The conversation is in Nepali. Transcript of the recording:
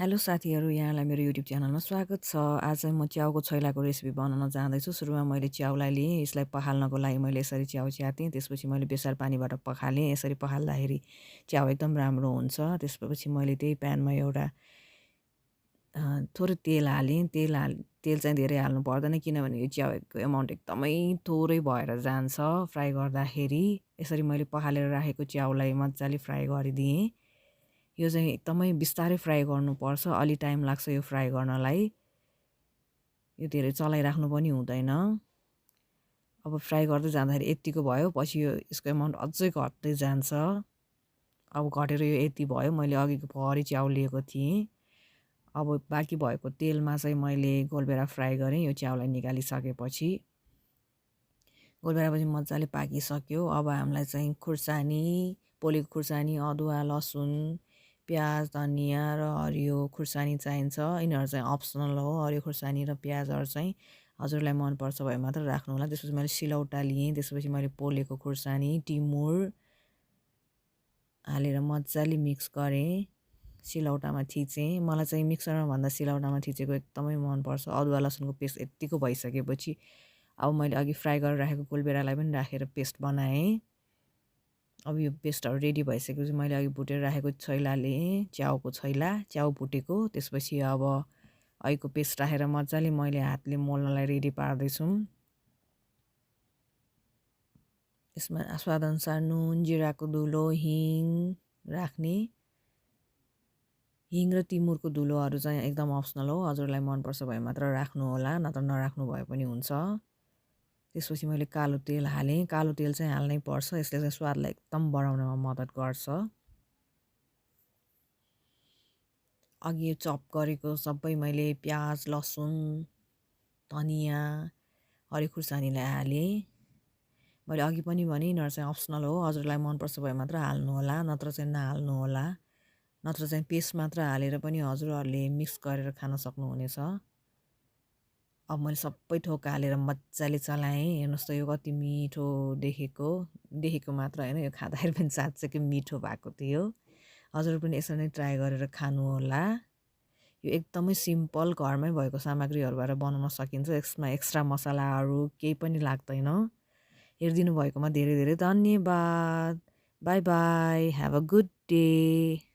हेलो साथीहरू, यहाँलाई मेरो युट्युब च्यानलमा स्वागत छ। आज म च्याउको छैलाको रेसिपी बनाउन जाँदैछु। सुरुमा मैले च्याउलाई लिएँ, यसलाई पखाल्नको लागि मैले यसरी च्याउ च्यातेँ। त्यसपछि मैले बेसार पानीबाट पखालेँ। यसरी पखाल्दाखेरि च्याउ एकदम राम्रो हुन्छ। त्यसपछि मैले त्यही प्यानमा एउटा थोरै तेल हालेँ। तेल चाहिँ धेरै हाल्नु पर्दैन, किनभने यो च्याउको एमाउन्ट एकदमै थोरै भएर जान्छ फ्राई गर्दाखेरि। यसरी मैले पखालेर राखेको च्याउलाई मजाले फ्राई गरिदिएँ। यो चाहिँ एकदमै बिस्तारै फ्राई गर्नुपर्छ, अलि टाइम लाग्छ यो फ्राई गर्नलाई। यो धेरै चलाइराख्नु पनि हुँदैन। अब फ्राई गर्दै जाँदाखेरि यतिको भयो, पछि यसको एमाउन्ट अझै घट्दै जान्छ। अब घटेर यो यति भयो। मैले अघिको भरि च्याउ लिएको थिएँ। अब बाँकी भएको तेलमा चाहिँ मैले गोलभेडा फ्राई गरेँ। यो च्याउलाई निकालिसकेपछि गोलभेडापछि मजाले पाकिसक्यो। अब हामीलाई चाहिँ खुर्सानी, पोलेको खुर्सानी, अदुवा, लसुन, प्याज, धनियाँ र हरियो खुर्सानी चाहिन्छ। यिनीहरू चाहिँ अप्सनल हो। हरियो खुर्सानी र प्याजहरू चाहिँ हजुरलाई मनपर्छ भए मात्र राख्नु होला। त्यसपछि मैले सिलौटा लिएँ। त्यसपछि मैले पोलेको खुर्सानी, टिमुर हालेर मजाले मिक्स गरेँ। सिलौटामा थिचेँ। मलाई चाहिँ मिक्सरमा भन्दा सिलौटामा थिचेको एकदमै मनपर्छ। अदुवा लसुनको पेस्ट यत्तिको भइसकेपछि अब मैले अघि फ्राई गरेर राखेको गोलभेडालाई पनि राखेर पेस्ट बनाएँ। अब यो पेस्टहरू रेडी भइसकेपछि मैले अघि भुटेर राखेको छैला लिएँ, च्याउको छैला, च्याउ भुटेको। त्यसपछि अब अघिको पेस्ट राखेर मजाले मैले हातले मोल्नलाई रेडी पार्दैछु। यसमा स्वादअनुसार नुन, जिराको धुलो, हिङ राख्ने। हिङ र तिमुरको धुलोहरू चाहिँ एकदम अप्सनल हो। हजुरलाई मनपर्छ भए मात्र राख्नु होला, नत्र नराख्नु भए पनि हुन्छ। त्यसपछि मैले कालो तेल हालेँ। कालो तेल चाहिँ हाल्नै पर्छ, यसले चाहिँ स्वादलाई एकदम बढाउनमा मद्दत गर्छ। अघि यो चप गरेको सबै मैले प्याज, लसुन, धनियाँ, हरियो खुर्सानीलाई हालेँ। मैले अघि पनि भने यिनीहरू चाहिँ अप्सनल हो। हजुरलाई मनपर्छ भए मात्र हाल्नु होला, नत्र चाहिँ नहाल्नु होला। नत्र चाहिँ पेस्ट मात्र हालेर पनि हजुरहरूले मिक्स गरेर खान सक्नुहुनेछ। अब मैले सबै थोक हालेर मजाले चलाएँ। हेर्नुहोस् त यो कति मिठो देखेको मात्र होइन, यो खाँदाखेरि पनि साँच्चैकै मिठो भएको थियो। हजुर पनि यसरी नै ट्राई गरेर खानुहोला। यो एकदमै सिम्पल घरमै भएको सामग्रीहरूबाट बनाउन सकिन्छ। यसमा एक्स्ट्रा मसलाहरू केही पनि लाग्दैन। हेरिदिनु भएकोमा धेरै धेरै धन्यवाद। By by. Have a good day.